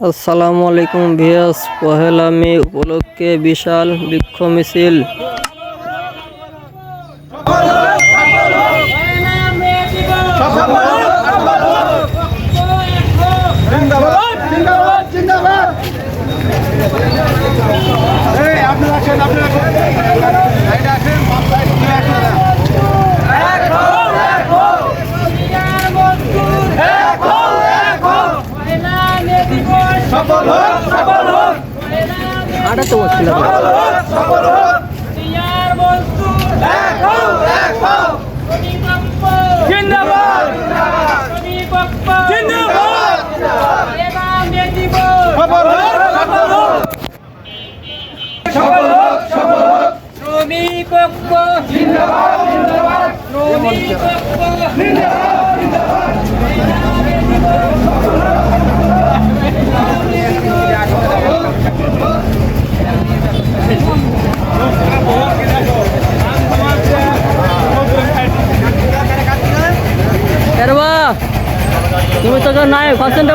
আসসালামু আলাইকুম ভিউয়ার্স, পহেলা মে উপলক্ষে বিশাল বৃক্ষ মিছিল। আটা তো ছিল তুমি তো নাই পার্সেন্ট